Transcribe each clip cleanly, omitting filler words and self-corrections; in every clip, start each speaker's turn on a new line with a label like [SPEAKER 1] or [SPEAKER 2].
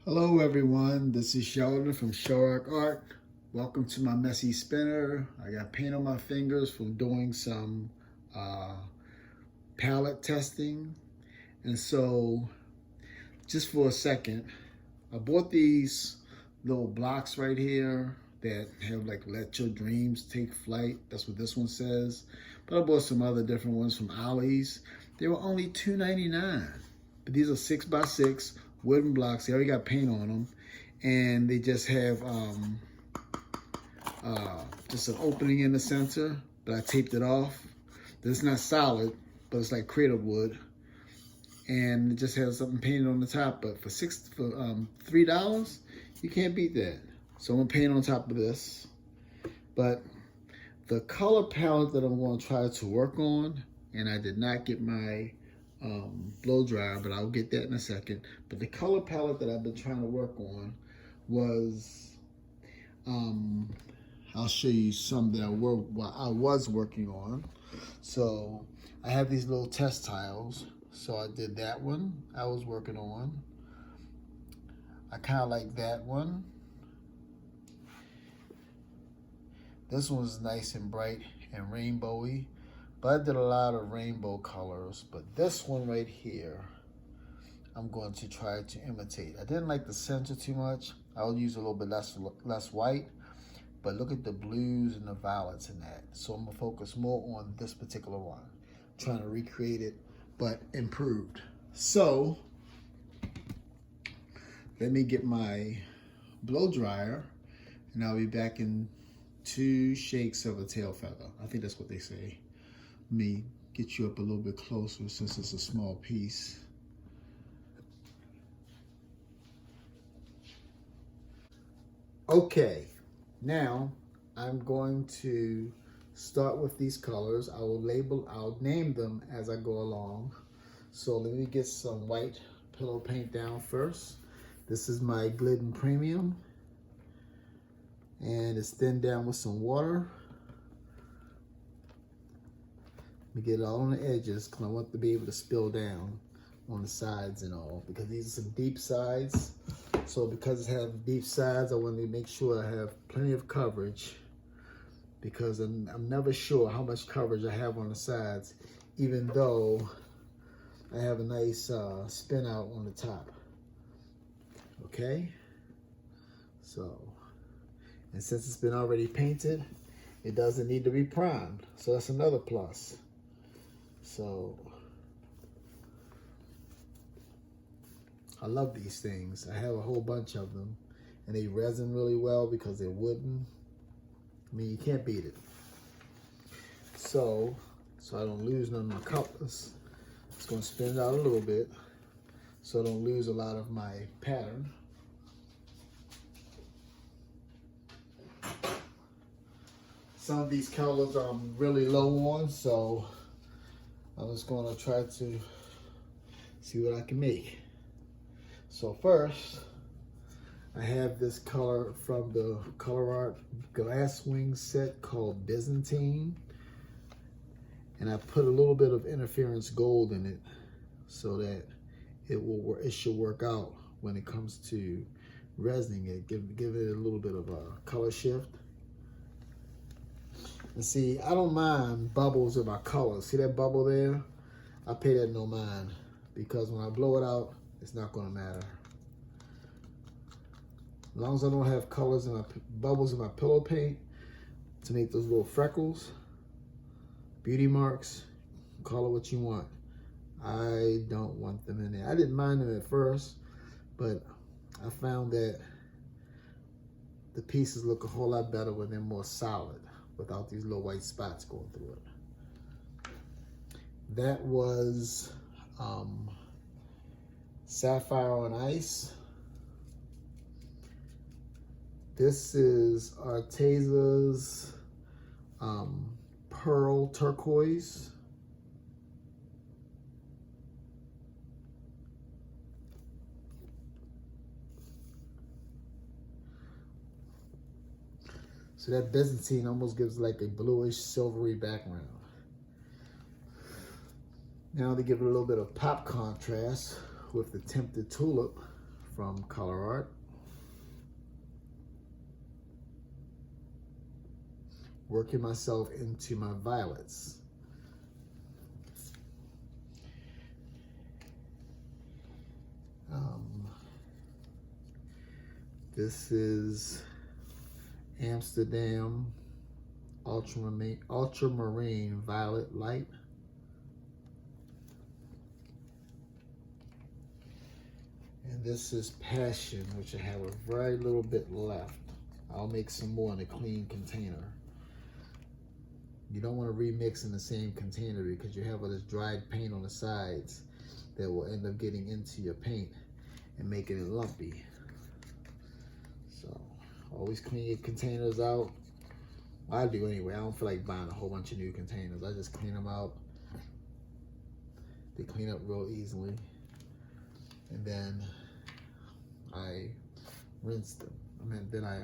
[SPEAKER 1] Hello everyone, this is Sheldon from Shark Art. Welcome to my messy spinner. I got paint on my fingers from doing some palette testing. And so, just for a second, I bought these little blocks right here that have like let your dreams take flight. That's what this one says. But I bought some other different ones from Ollie's. They were only $2.99. But these are 6x6 wooden blocks. They already got paint on them. And they just have just an opening in the center. But I taped it off. It's not solid, but it's like crater wood. And it just has something painted on the top. But for $3, you can't beat that. So I'm gonna paint on top of this. But the color palette that I'm gonna try to work on, and I did not get my blow dryer, but I'll get that in a second. But the color palette that I've been trying to work on was, I'll show you some that I was working on. So I have these little test tiles. So I did that one I was working on. I kind of like that one. This one's nice and bright and rainbowy, but I did a lot of rainbow colors. But this one right here, I'm going to try to imitate. I didn't like the center too much. I'll use a little bit less white, but look at the blues and the violets in that. So I'm gonna focus more on this particular one. I'm trying to recreate it, but improved. So let me get my blow dryer, and I'll be back in 2 shakes of a tail feather. I think that's what they say. Let me get you up a little bit closer since it's a small piece. Okay, now I'm going to start with these colors. I'll name them as I go along. So let me get some white pillow paint down first. This is my Glidden Premium, and it's thinned down with some water. Let me get it all on the edges because I want to be able to spill down on the sides and all, because these are some deep sides. So because it has deep sides, I want to make sure I have plenty of coverage, because I'm never sure how much coverage I have on the sides, even though I have a nice spin out on the top. Okay, so, and since it's been already painted, it doesn't need to be primed, so that's another plus. So I love these things. I have a whole bunch of them, and they resin really well because they're wooden. I mean, you can't beat it. So I don't lose none of my colors. Just gonna spin it out a little bit so I don't lose a lot of my pattern. Some of these colors I'm really low on, so I'm just gonna try to see what I can make. So first, I have this color from the Color Art Glass Wing set called Byzantine. And I put a little bit of interference gold in it so that it should work out when it comes to resining it. Give it a little bit of a color shift. And see, I don't mind bubbles in my colors. See that bubble there? I pay that no mind, because when I blow it out, it's not gonna matter. As long as I don't have colors in my bubbles in my pillow paint to make those little freckles, beauty marks, call it what you want. I don't want them in there. I didn't mind them at first, but I found that the pieces look a whole lot better when they're more solid, without these little white spots going through it. That was Sapphire on Ice. This is Arteza's Pearl Turquoise. So that Byzantine almost gives like a bluish silvery background. Now to give it a little bit of pop contrast with the Tinted Tulip from Color Art. Working myself into my violets. This is Amsterdam Ultramarine Violet Light. And this is Passion, which I have a very little bit left. I'll make some more in a clean container. You don't want to remix in the same container because you have all this dried paint on the sides that will end up getting into your paint and making it lumpy. So always clean your containers out. Well, I do anyway. I don't feel like buying a whole bunch of new containers. I just clean them out. They clean up real easily. And then I rinse them. Then I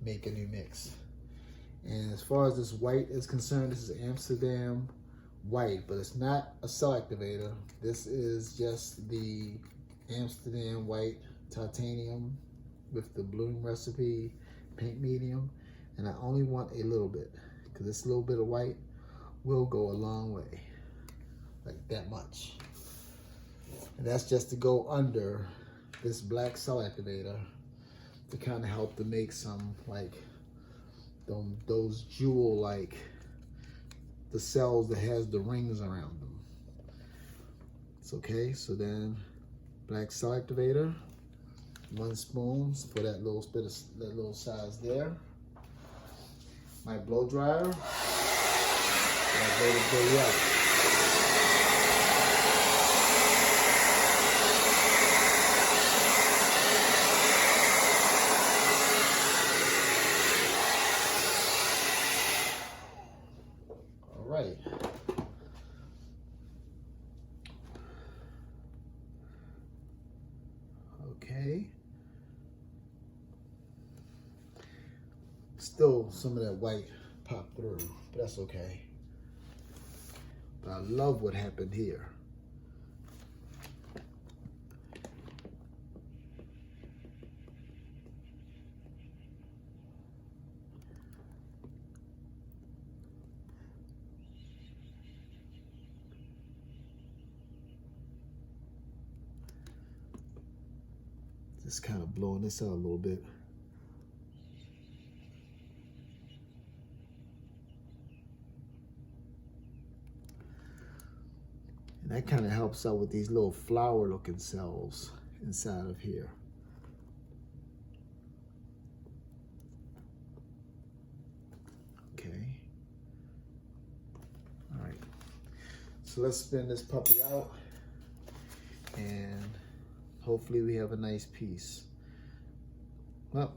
[SPEAKER 1] make a new mix. And as far as this white is concerned, this is Amsterdam white, but it's not a cell activator. This is just the Amsterdam white titanium with the bloom recipe paint medium. And I only want a little bit because this little bit of white will go a long way, like that much. And that's just to go under this black cell activator to kind of help to make some like those jewel, like the cells that has the rings around them. It's okay. So then black cell activator, 1 spoon for that little bit of that little size there. My blow dryer, and I blow the jelly out. Right. Okay. Still some of that white popped through, but that's okay. But I love what happened here. Just kind of blowing this out a little bit. And that kind of helps out with these little flower looking cells inside of here. Okay. All right. So let's spin this puppy out and hopefully we have a nice piece. Well,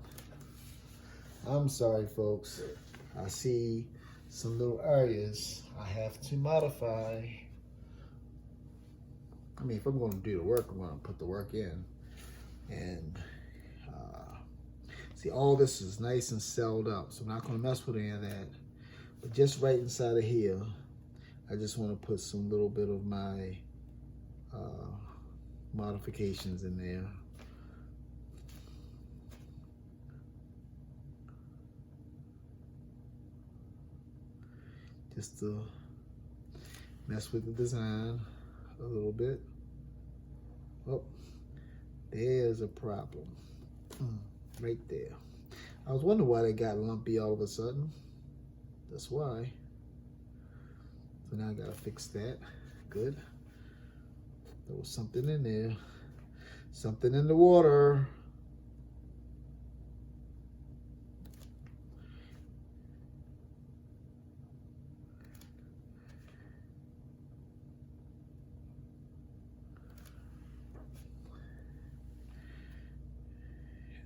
[SPEAKER 1] I'm sorry folks. I see some little areas I have to modify. I mean, if I'm going to do the work, I'm going to put the work in. And see, all this is nice and celled up, so I'm not going to mess with any of that. But just right inside of here, I just want to put some little bit of my modifications in there. Just to mess with the design a little bit. Oh, there's a problem. Right there. I was wondering why they got lumpy all of a sudden. That's why. So now I gotta fix that. Good. There was something in there. Something in the water.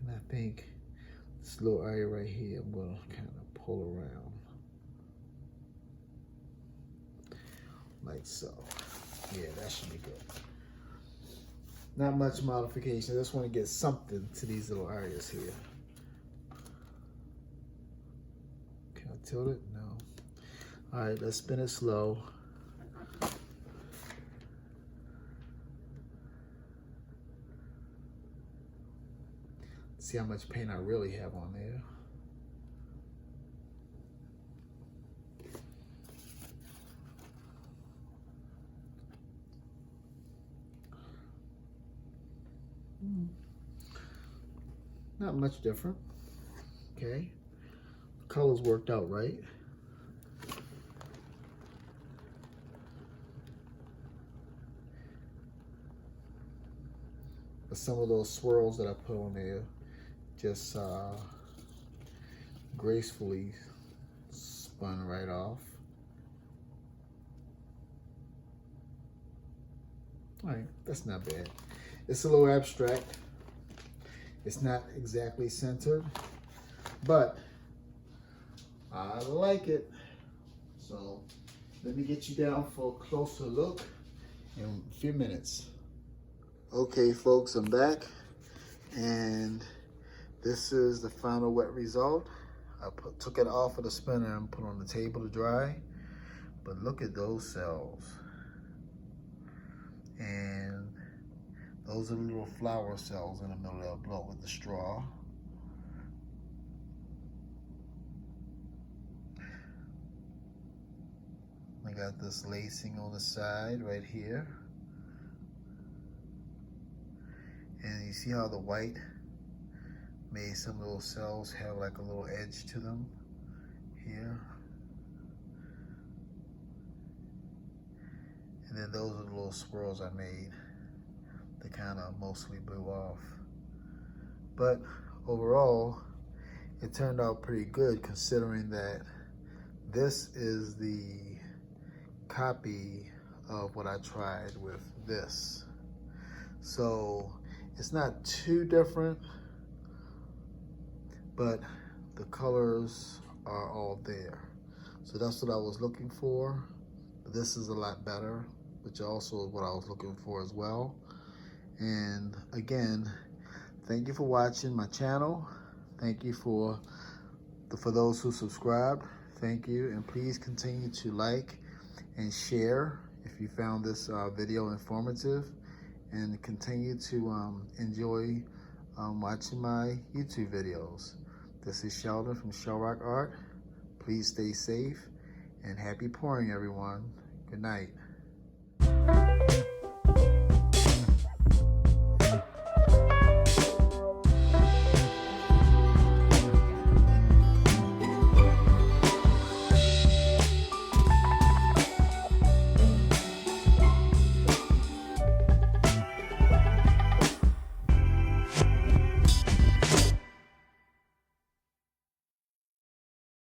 [SPEAKER 1] And I think this little area right here, I'm gonna kind of pull around. Like so. Yeah, that should be good. Not much modification. I just want to get something to these little areas here. Can I tilt it? No. All right, let's spin it slow. See how much paint I really have on there. Not much different. Okay, colors worked out right. But some of those swirls that I put on there just gracefully spun right off. All right, that's not bad. It's a little abstract. It's not exactly centered, but I like it. So let me get you down for a closer look in a few minutes. Okay, folks, I'm back, and this is the final wet result. I took it off of the spinner and put it on the table to dry, but look at those cells. And those are the little flower cells in the middle of the blow with the straw. I got this lacing on the side right here. And you see how the white made some of those cells have like a little edge to them here. And then those are the little swirls I made. They kind of mostly blew off. But overall, it turned out pretty good considering that this is the copy of what I tried with this. So it's not too different, but the colors are all there. So that's what I was looking for. This is a lot better, which also is what I was looking for as well. And again, thank you for watching my channel. Thank you for those who subscribed. Thank you, and please continue to like and share if you found this video informative, and continue to enjoy watching my YouTube videos. This is Sheldon from Shell Rock Art. Please stay safe and happy pouring, everyone. Good night.